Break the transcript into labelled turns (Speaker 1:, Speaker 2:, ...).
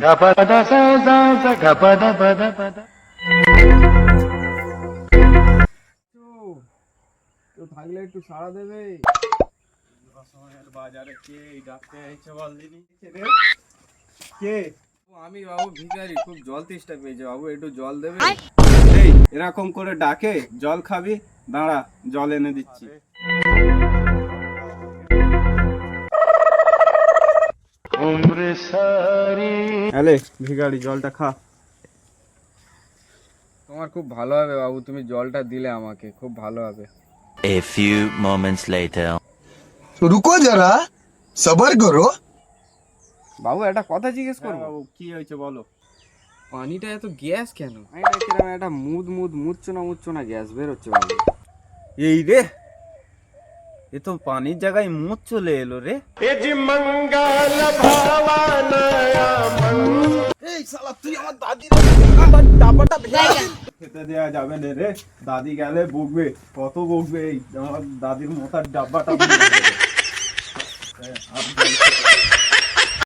Speaker 1: কেউ থাকলে একটু সাড়া দেবে।
Speaker 2: বাজারে কে ডাকতে এসে বলদিনি কে?
Speaker 1: আমি বাবু ভিখারি, খুব জল তেষ্টা পেয়েছে বাবু, একটু জল দেবে?
Speaker 2: এই এরকম করে ডাকে জল খাবি? দাঁড়া জল এনে দিচ্ছি। আলে ভিখারি জলটা খা।
Speaker 1: তোমার খুব ভালো হবে বাবু, তুমি জলটা দিলে আমাকে খুব ভালো হবে।
Speaker 3: A few moments later.
Speaker 4: रुको जरा सबर करो।
Speaker 1: বাবু একটা কথা জিজ্ঞেস
Speaker 2: হ্যাঁ
Speaker 1: করবো?
Speaker 2: বাবু কি হয়েছে বলো।
Speaker 1: পানিটা এত গ্যাস কেন? এটা কিরকম একটা মুচ্ছ না গ্যাস বের হচ্ছে বাবু।
Speaker 2: এই রে, এ তো পানির জায়গায় মুখ চলে এলো রে।
Speaker 1: এই শালা তুই আমার দাদির
Speaker 2: খেতে দেয়া যাবে না রে, দাদি গেলে বকবে, কত বকবে। এই আমার দাদির মাথার ডাব্বাটা